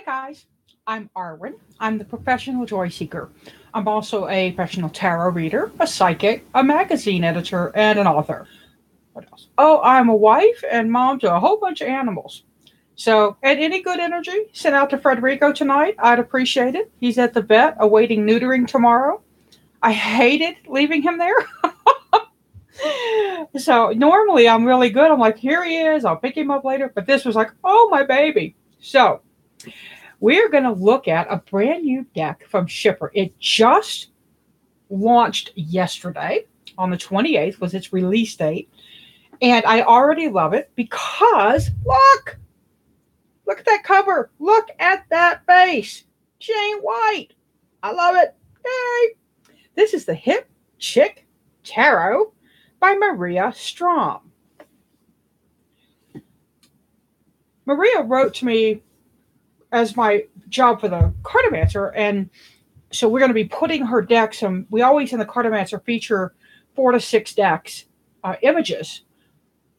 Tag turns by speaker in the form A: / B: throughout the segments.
A: Hey guys, I'm Arwen. I'm the professional joy seeker. I'm also a professional tarot reader, a psychic, a magazine editor, and an author. What else? Oh, I'm a wife and mom to a whole bunch of animals. So, and any good energy sent out to Frederico tonight, I'd appreciate it. He's at the vet awaiting neutering tomorrow. I hated leaving him there. So, normally I'm really good. I'm like, here he is. I'll pick him up later. But this was like, oh, my baby. So, we're going to look at a brand new deck from Schiffer. It just launched yesterday on the 28th was its release date. And I already love it because look at that cover. Look at that base. She ain't white. I love it. Yay. This is the Hip Chick Tarot by Maria Strom. Maria wrote to me as my job for the cartomancer, and so we're going to be putting her decks. We always in the cartomancer feature 4 to 6 decks, images,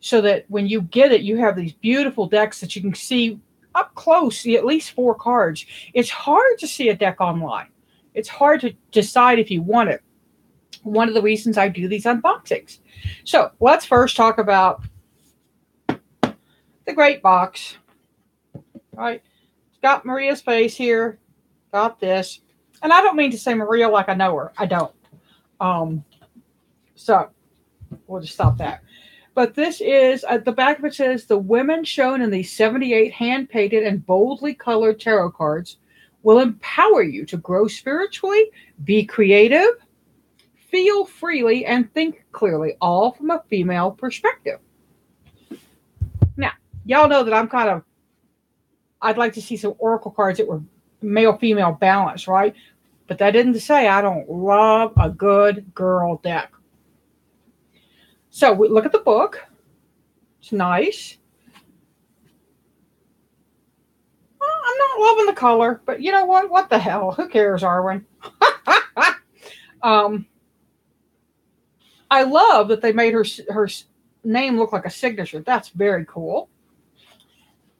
A: so that when you get it, you have these beautiful decks that you can see up close, see at least 4 cards. It's hard to see a deck online. It's hard to decide if you want it. One of the reasons I do these unboxings. So let's first talk about the great box. All right, it's got Maria's face here. Got this, and I don't mean to say Maria like I know her. I don't. So we'll just stop that. But this is, at the back of it says, the women shown in these 78 hand-painted and boldly colored tarot cards will empower you to grow spiritually, be creative, feel freely, and think clearly, all from a female perspective. Now, y'all know that I'd like to see some oracle cards that were male-female balanced, right? But that didn't say I don't love a good girl deck. So we look at the book. It's nice. Well, I'm not loving the color, but you know what? What the hell? Who cares, Arwen? um, I love that they made her name look like a signature. That's very cool.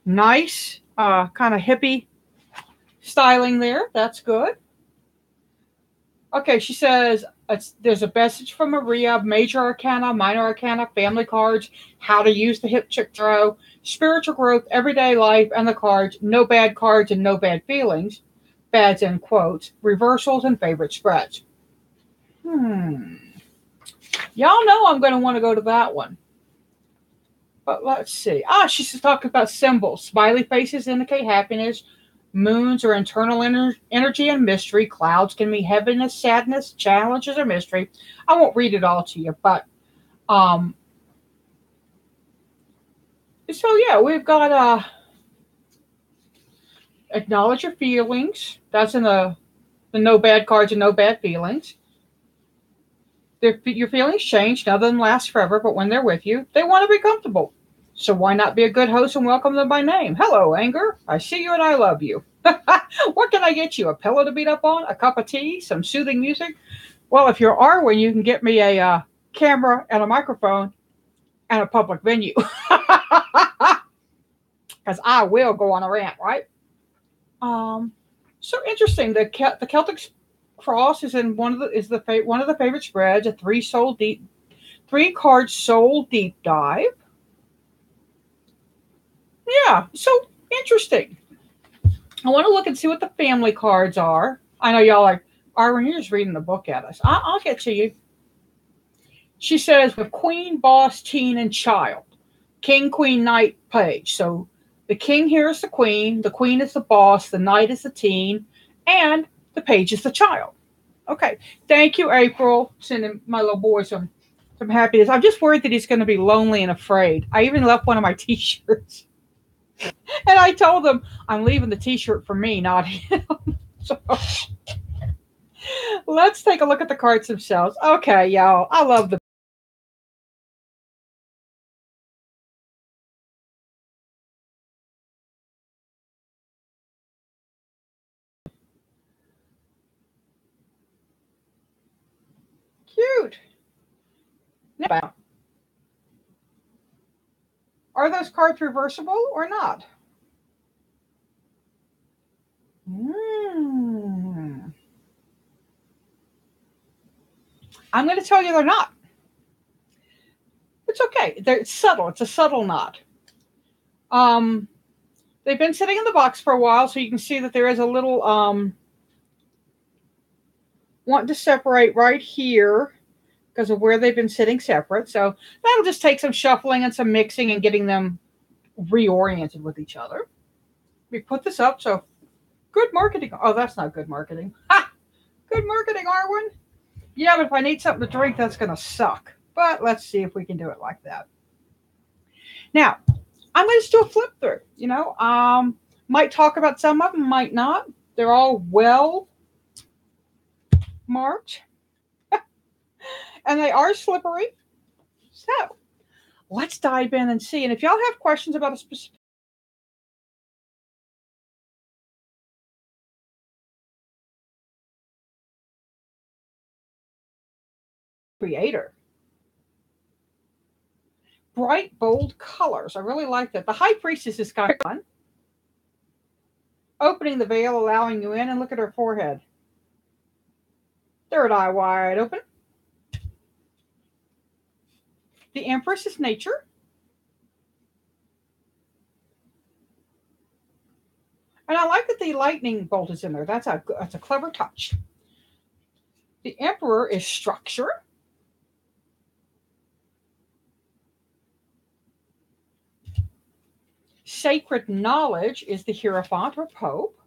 A: Nice, kind of hippie styling there. That's good. Okay, she says there's a message from Maria, major arcana, minor arcana, family cards, how to use the hip chick tarot, spiritual growth, everyday life, and the cards, no bad cards and no bad feelings, bads in quotes, reversals, and favorite spreads. Y'all know I'm going to want to go to that one. But let's see. She's talking about symbols. Smiley faces indicate happiness. Moons are internal energy and mystery. Clouds can mean heaviness, sadness, challenges, or mystery. I won't read it all to you, but so yeah, we've got acknowledge your feelings. That's in the no bad cards and no bad feelings. Your feelings change. None of them last forever, but when they're with you, they want to be comfortable. So why not be a good host and welcome them by name? Hello, anger. I see you and I love you. What can I get you? A pillow to beat up on? A cup of tea? Some soothing music? Well, if you're Arwen, you can get me a camera and a microphone and a public venue. Because I will go on a rant, right? So interesting. The Celtic cross is in one of the favorite spreads. A 3-card soul deep dive. Yeah, so interesting. I want to look and see what the family cards are. I know y'all like, Arwen, you're just reading the book at us. I'll get to you. She says, with queen, boss, teen, and child. King, queen, knight, page. So the king here is the queen is the boss, the knight is the teen, and the page is the child. Okay. Thank you, April, sending my little boy some happiness. I'm just worried that he's going to be lonely and afraid. I even left one of my t-shirts. And I told them I'm leaving the t-shirt for me, not him. So let's take a look at the cards themselves. Okay, y'all. I love the cute. Now, are those cards reversible or not? Mm. I'm going to tell you they're not. It's okay. It's subtle. It's a subtle knot. Um, they've been sitting in the box for a while, so you can see that there is a little want to separate right here because of where they've been sitting separate. So that'll just take some shuffling and some mixing and getting them reoriented with each other. We put this up, so good marketing. Oh, that's not good marketing. Ha! Good marketing, Arwen. Yeah, but if I need something to drink, that's going to suck. But let's see if we can do it like that. Now, I'm going to do a flip through. Might talk about some of them, might not. They're all well marked, and they are slippery. So let's dive in and see. And if y'all have questions about a specific creator, bright, bold colors. I really like that. The High Priestess is kind of fun. Opening the veil, allowing you in, and look at her forehead. Third eye wide open. The Empress is nature. And I like that the lightning bolt is in there. That's a clever touch. The Emperor is structure. Sacred knowledge is the Hierophant or Pope.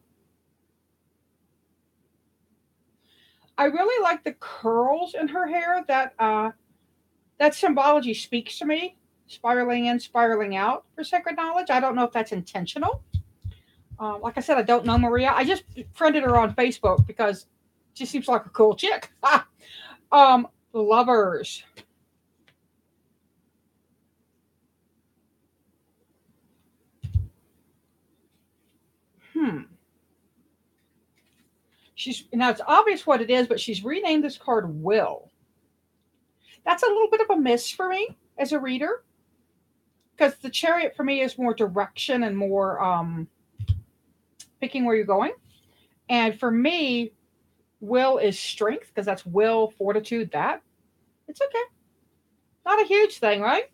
A: I really like the curls in her hair. That symbology speaks to me. Spiraling in, spiraling out for sacred knowledge. I don't know if that's intentional. Like I said, I don't know Maria. I just friended her on Facebook because she seems like a cool chick. Lovers. Hmm. Now it's obvious what it is, but she's renamed this card Will. That's a little bit of a miss for me as a reader because the Chariot for me is more direction and more picking where you're going. And for me, Will is strength because that's will, fortitude, that. It's okay. Not a huge thing, right?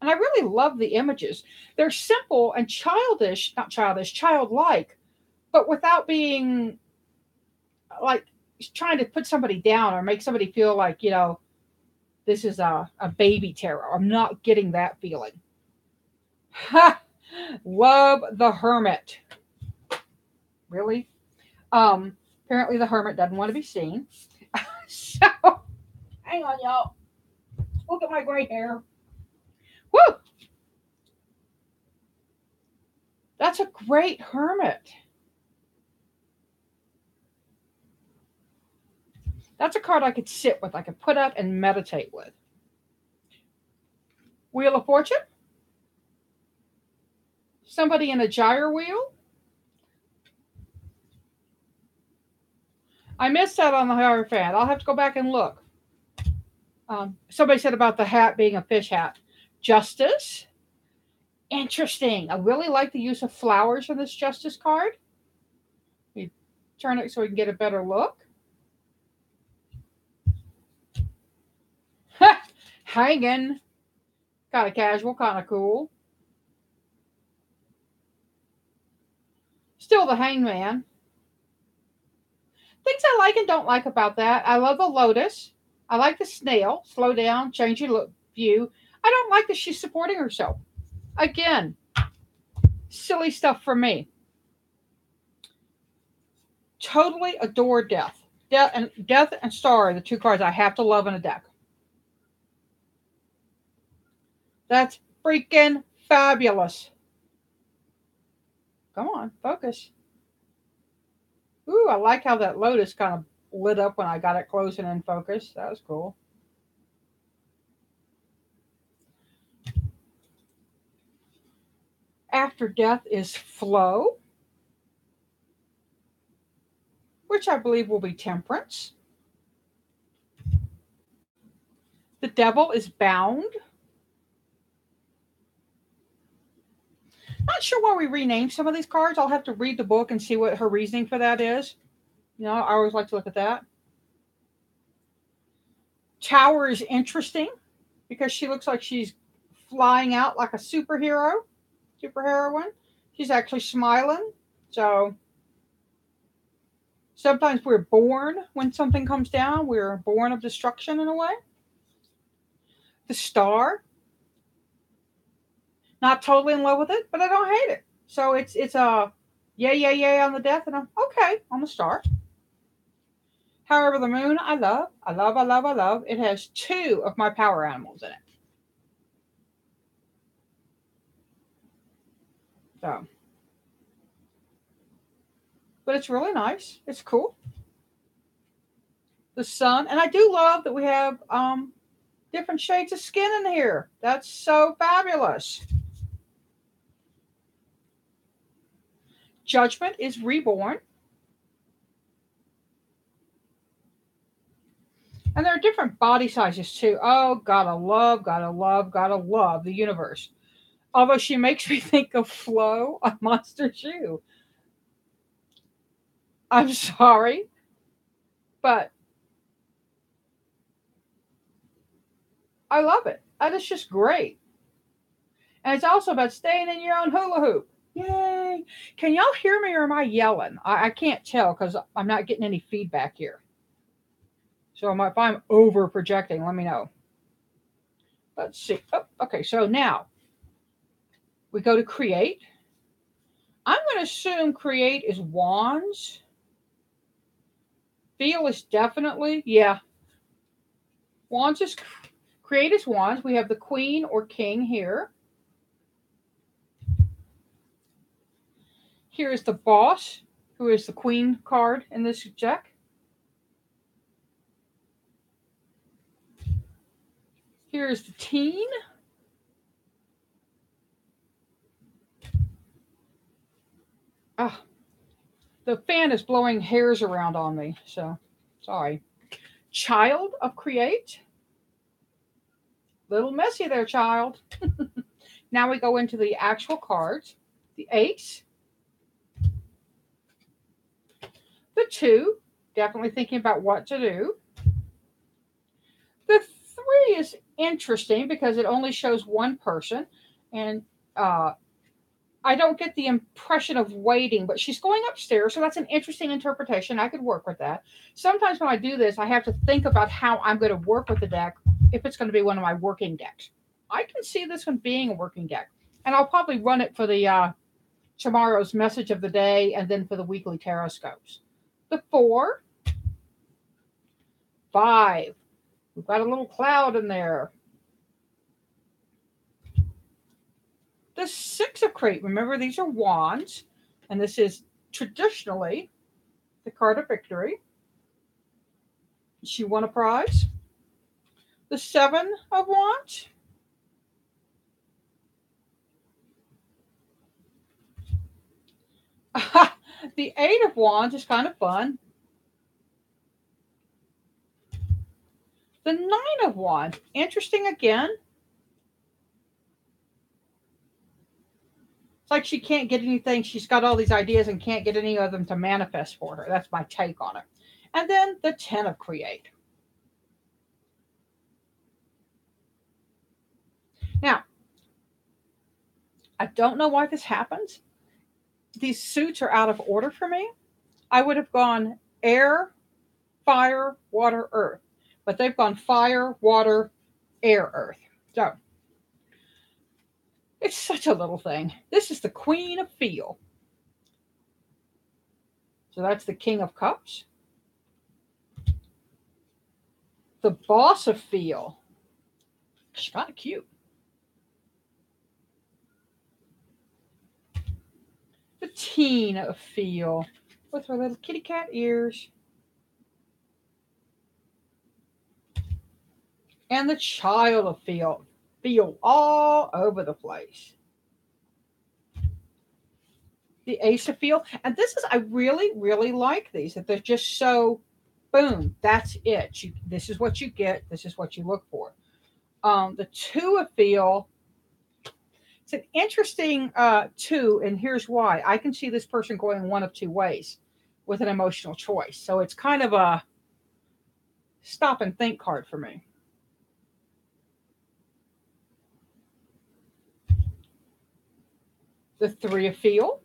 A: And I really love the images. They're simple and childish, not childish, childlike, but without being like trying to put somebody down or make somebody feel like, this is a baby terror. I'm not getting that feeling. Ha! Love the Hermit. Really? Apparently the Hermit doesn't want to be seen. So, hang on, y'all. Look at my gray hair. Woo! That's a great Hermit. That's a card I could sit with, I could put up and meditate with. Wheel of Fortune. Somebody in a gyre wheel. I missed that on the Hierophant. I'll have to go back and look. Somebody said about the hat being a fish hat. Justice. Interesting. I really like the use of flowers in this Justice card. We turn it so we can get a better look. Hanging. Kind of casual, kind of cool. Still the Hangman. Things I like and don't like about that. I love the lotus. I like the snail. Slow down, change your view. I don't like that she's supporting herself. Again, silly stuff for me. Totally adore Death. Death and Star are the two cards I have to love in a deck. That's freaking fabulous. Come on, focus. Ooh, I like how that lotus kind of lit up when I got it close and in focus. That was cool. After Death is Flow, which I believe will be Temperance. The Devil is Bound. Not sure why we renamed some of these cards. I'll have to read the book and see what her reasoning for that is. I always like to look at that. Tower is interesting because she looks like she's flying out like a superheroine. She's actually smiling. So sometimes we're born when something comes down. We're born of destruction in a way. The Star, not totally in love with it, but I don't hate it. So it's a yay on the death, and I'm okay on the Star. However, the Moon, I love. I love, I love, I love. It has 2 of my power animals in it. So, but it's really nice. It's cool. The Sun, and I do love that we have different shades of skin in here. That's so fabulous. Judgment is reborn. And there are different body sizes too. Oh, gotta love, gotta love, gotta love the universe. Although she makes me think of Flo on Monster Shoe. I'm sorry, but I love it. And it's just great. And it's also about staying in your own hula hoop. Yay. Can y'all hear me or am I yelling? I can't tell because I'm not getting any feedback here. So if I'm over projecting, let me know. Let's see. Oh, okay, so now we go to create. I'm going to assume create is wands. Feel is definitely, yeah. Wands is create is wands. We have the queen or king here. Here is the boss, who is the queen card in this deck. Here is the teen. Ah, the fan is blowing hairs around on me, so sorry. Child of create. Little messy there, child. Now we go into the actual cards. The ace. The 2, definitely thinking about what to do. The 3 is interesting because it only shows one person, and I don't get the impression of waiting, but she's going upstairs, so that's an interesting interpretation. I could work with that. Sometimes when I do this, I have to think about how I'm going to work with the deck if it's going to be one of my working decks. I can see this one being a working deck, and I'll probably run it for the tomorrow's message of the day and then for the weekly tarot scopes. The 4, 5. We've got a little cloud in there. The 6 of crate. Remember, these are wands, and this is traditionally the card of victory. She won a prize. The 7 of wands. The 8 of wands is kind of fun. The 9 of wands, interesting again. It's like she can't get anything. She's got all these ideas and can't get any of them to manifest for her. That's my take on it. And then the 10 of create. Now, I don't know why this happens. These suits are out of order for me. I would have gone air, fire, water, earth. But they've gone fire, water, air, earth. So it's such a little thing. This is the Queen of Feel. So that's the King of Cups. The Boss of Feel. She's kind of cute. The Teen of Feel with her little kitty cat ears. And the Child of Feel. Feel all over the place. The Ace of Feel. And this is, I really, really like these. That they're just so, boom, that's it. This is what you get. This is what you look for. The 2 of Feel. It's an interesting two, and here's why. I can see this person going one of two ways with an emotional choice. So it's kind of a stop and think card for me. The three of feel.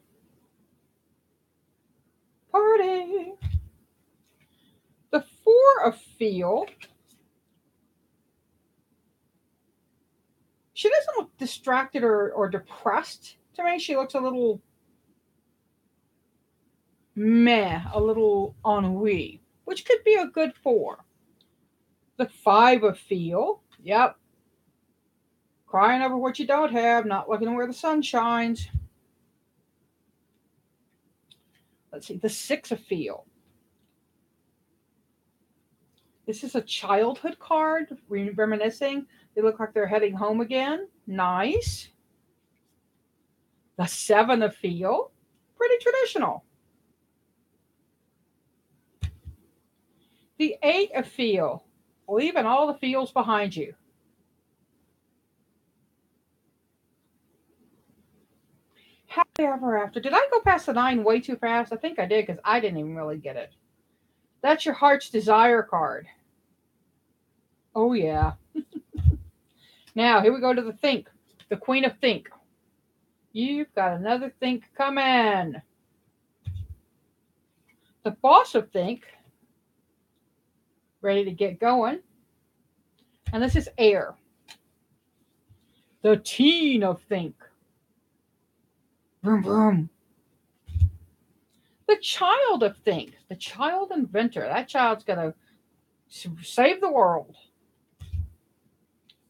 A: Party. The four of feel. She doesn't look distracted or depressed to me. She looks a little meh, a little ennui, which could be a good four. The five of feel. Yep. Crying over what you don't have, not looking where the sun shines. Let's see. The six of feel. This is a childhood card, reminiscing. They look like they're heading home again. Nice. The seven of feel. Pretty traditional. The eight of feel. Leaving all the feels behind you. Happy ever after. Did I go past the nine way too fast? I think I did because I didn't even really get it. That's your heart's desire card. Oh, yeah. Now, here we go to the think. The queen of think. You've got another think coming. The boss of think. Ready to get going. And this is air. The teen of think. Vroom, vroom. The child of think. The child inventor. That child's going to save the world.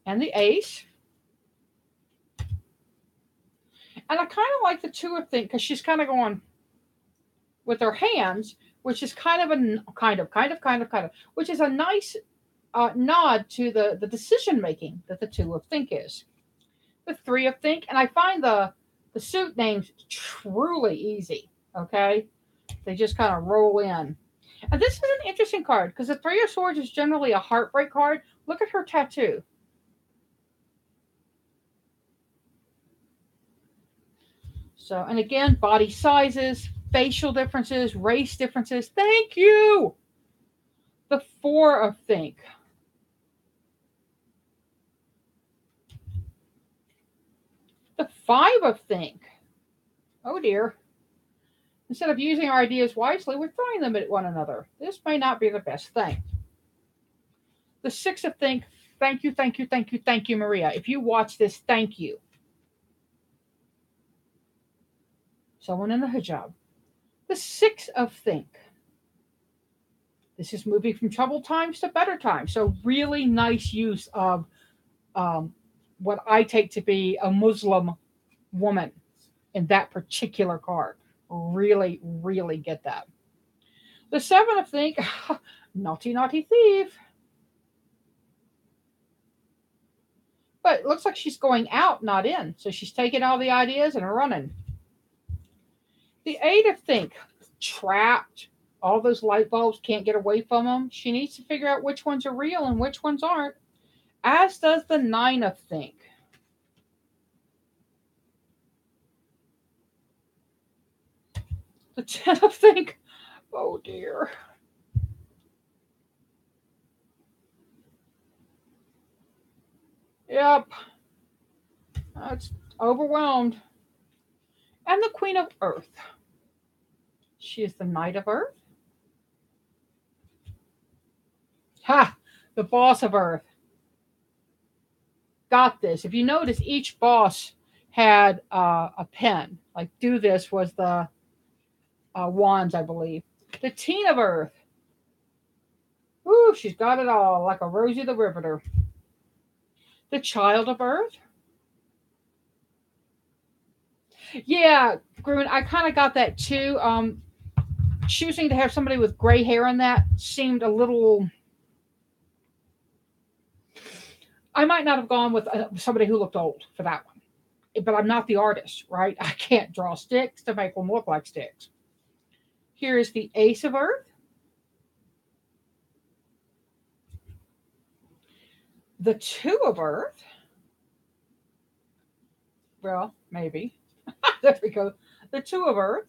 A: And the ace. And I kind of like the two of think because she's kind of going with her hands, which is kind of which is a nice nod to the decision making that the two of think is. The three of think, and I find the suit names truly easy. Okay, they just kind of roll in. And this is an interesting card because the three of swords is generally a heartbreak card. Look at her tattoo. So, and again, body sizes, facial differences, race differences. Thank you. The four of think. The five of think. Oh dear. Instead of using our ideas wisely, we're throwing them at one another. This may not be the best thing. The six of think. Thank you, thank you, thank you, thank you, Maria. If you watch this, thank you. Someone in the hijab. The six of think. This is moving from troubled times to better times. So really nice use of what I take to be a Muslim woman in that particular card. Really, really get that. The seven of think, naughty, naughty thief. But it looks like she's going out, not in. So she's taking all the ideas and running. The eight of think, trapped. All those light bulbs can't get away from them. She needs to figure out which ones are real and which ones aren't. As does the nine of think. The ten of think. Oh dear. Yep. It's overwhelmed. And the queen of earth. She is the knight of earth. Ha! The boss of earth. Got this. If you notice, each boss had a pen. Like do this was the wands, I believe. The teen of earth. Ooh, she's got it all, like a Rosie the Riveter. The child of earth. Yeah, Gruen, I kind of got that too. Choosing to have somebody with gray hair in that seemed a little. I might not have gone with somebody who looked old for that one, but I'm not the artist, right? I can't draw sticks to make them look like sticks. Here is the ace of earth. The two of earth. Well, maybe. There we go. The Two of Earth,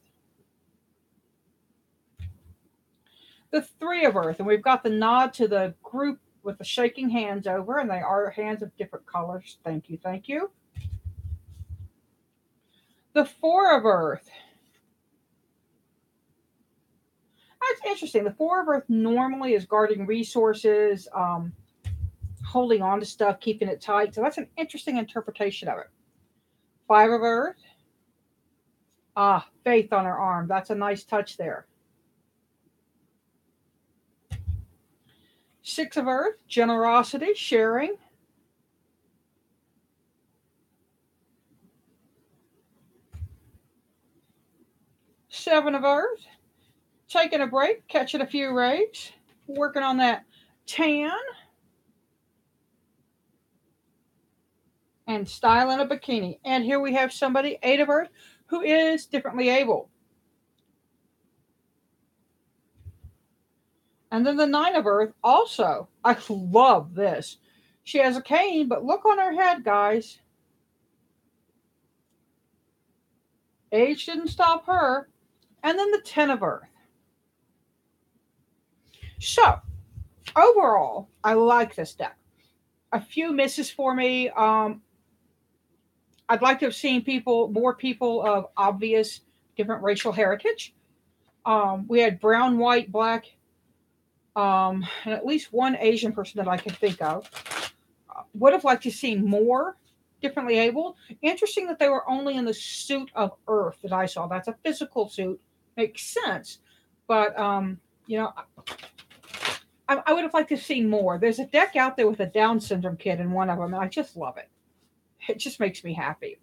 A: the Three of Earth, and we've got the nod to the group with the shaking hands over, and they are hands of different colors. Thank you, thank you. The Four of Earth. That's interesting. The Four of Earth normally is guarding resources, holding on to stuff, keeping it tight. So that's an interesting interpretation of it. Five of Earth. Ah, faith on her arm. That's a nice touch there. Six of Earth, generosity, sharing. Seven of Earth, taking a break, catching a few rays, working on that tan, and styling a bikini. And here we have somebody, Eight of Earth, who is differently able. And then the Nine of Earth also. I love this. She has a cane, but look on her head, guys. Age didn't stop her. And then the Ten of Earth. So, overall, I like this deck. A few misses for me. I'd like to have seen more people of obvious different racial heritage. We had brown, white, black, and at least one Asian person that I can think of. Would have liked to see more differently able. Interesting that they were only in the suit of Earth that I saw. That's a physical suit. Makes sense. But, I would have liked to see more. There's a deck out there with a Down syndrome kid in one of them, and I just love it. It just makes me happy.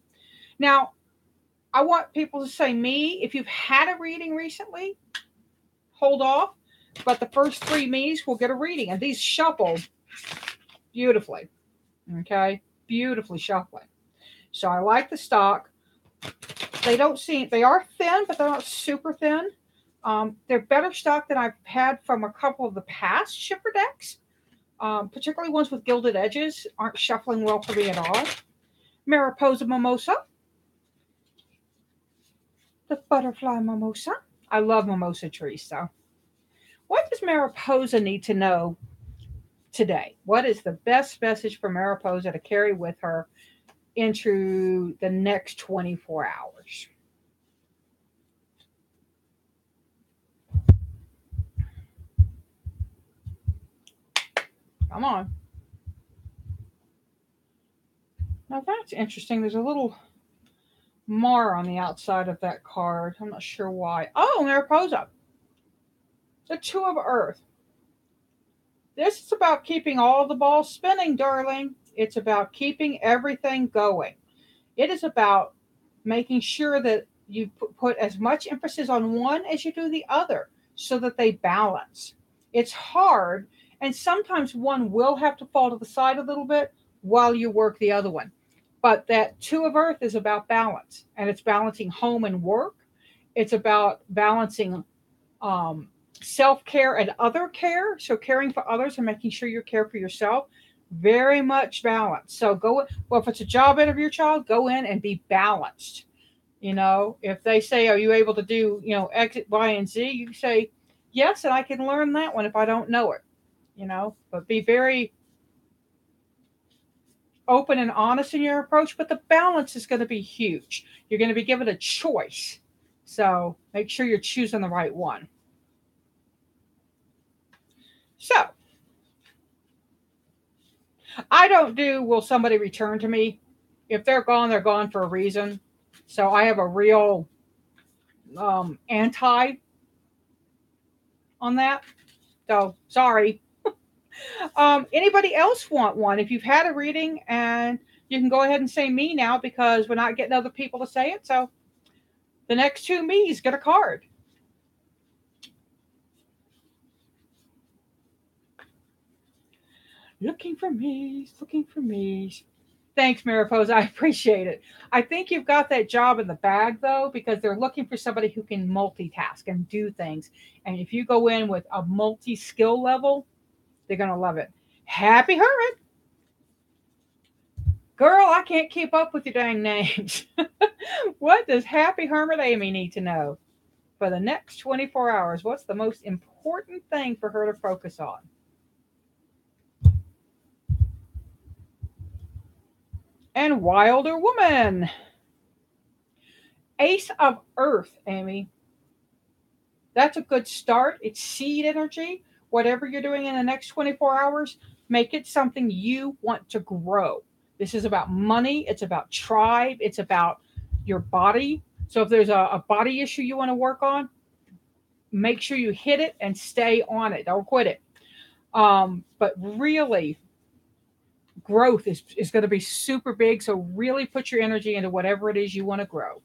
A: Now, I want people to say me. If you've had a reading recently, hold off. But the first three me's will get a reading. And these shuffle beautifully. Okay? Beautifully shuffling. So I like the stock. They are thin, but they're not super thin. They're better stock than I've had from a couple of the past Schiffer decks. Particularly ones with gilded edges aren't shuffling well for me at all. Mariposa Mimosa. The butterfly mimosa. I love mimosa trees, so. What does Mariposa need to know today? What is the best message for Mariposa to carry with her into the next 24 hours? Come on. Now that's interesting. There's a little mar on the outside of that card. I'm not sure why. Oh, Mariposa. The Two of Earth. This is about keeping all the balls spinning, darling. It's about keeping everything going. It is about making sure that you put as much emphasis on one as you do the other so that they balance. It's hard, and sometimes one will have to fall to the side a little bit while you work the other one. But that Two of Earth is about balance, and it's balancing home and work. It's about balancing self-care and other care, so caring for others and making sure you care for yourself. Very much balanced. So if it's a job interview, child, go in and be balanced. If they say, are you able to do exit Y and Z, you say yes, and I can learn that one if I don't know it. But be very open and honest in your approach. But the balance is going to be huge. You're going to be given a choice, so make sure you're choosing the right one. So, I don't do will somebody return to me. If they're gone for a reason. So I have a real anti on that. So sorry. Anybody else want one? If you've had a reading, and you can go ahead and say me now because we're not getting other people to say it. So the next two me's get a card. Looking for me's, looking for me's. Thanks, Mariposa. I appreciate it. I think you've got that job in the bag, though, because they're looking for somebody who can multitask and do things. And if you go in with a multi-skill level, they're going to love it. Happy Hermit. Girl, I can't keep up with your dang names. What does Happy Hermit Amy need to know? For the next 24 hours, what's the most important thing for her to focus on? And Wilder Woman. Ace of Earth, Amy. That's a good start. It's seed energy. Whatever you're doing in the next 24 hours, make it something you want to grow. This is about money. It's about tribe. It's about your body. So if there's a body issue you want to work on, make sure you hit it and stay on it. Don't quit it. But really, growth is going to be super big. So really put your energy into whatever it is you want to grow.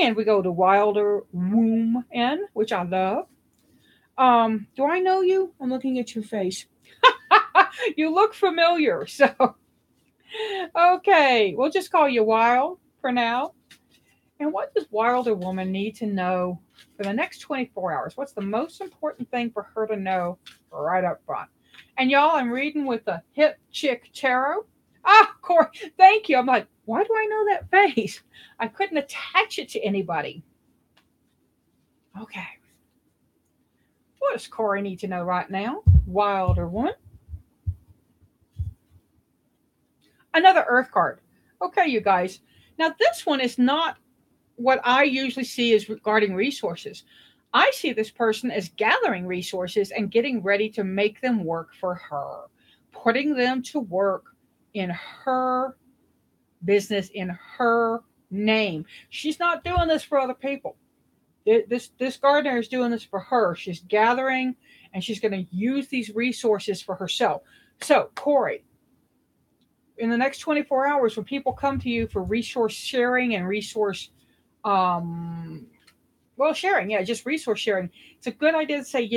A: And we go to Wilder Womb N, which I love. Do I know you? I'm looking at your face. You look familiar. So, okay, we'll just call you Wild for now. And what does Wilder Woman need to know for the next 24 hours? What's the most important thing for her to know right up front? And y'all, I'm reading with the Hip Chick Tarot. Ah, Corey, thank you. I'm like, why do I know that face? I couldn't attach it to anybody. Okay. What does Corey need to know right now? Wilder Woman. Another Earth card. Okay, you guys. Now, this one is not what I usually see as regarding resources. I see this person as gathering resources and getting ready to make them work for her, putting them to work in her business, in her name. She's not doing this for other people. This gardener is doing this for her. She's gathering and she's going to use these resources for herself. So, Corey, in the next 24 hours, when people come to you for resource sharing and resource well, sharing, yeah, just resource sharing. It's a good idea to say,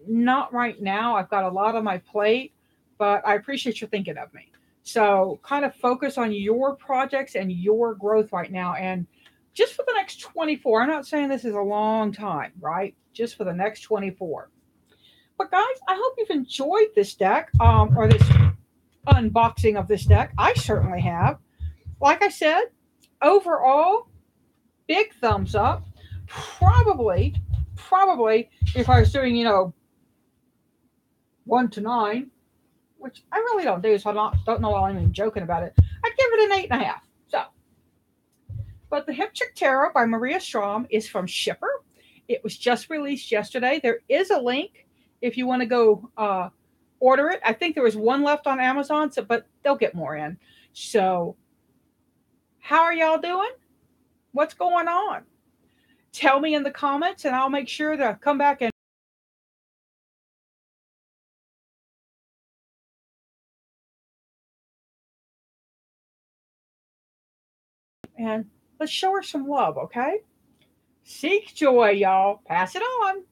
A: not right now. I've got a lot on my plate, but I appreciate you thinking of me. So kind of focus on your projects and your growth right now. And just for the next 24, I'm not saying this is a long time, right? Just for the next 24. But guys, I hope you've enjoyed this deck or this unboxing of this deck. I certainly have. Like I said, overall, big thumbs up. Probably, if I was doing, 1 to 9, which I really don't do, so don't know why I'm even joking about it, I'd give it an 8.5. So, but the Hip Chick Tarot by Maria Strom is from Schiffer. It was just released yesterday. There is a link if you want to go order it. I think there was one left on Amazon, but they'll get more in. So, how are y'all doing? What's going on? Tell me in the comments, and I'll make sure to come back and let's show her some love, okay? Seek joy, y'all. Pass it on.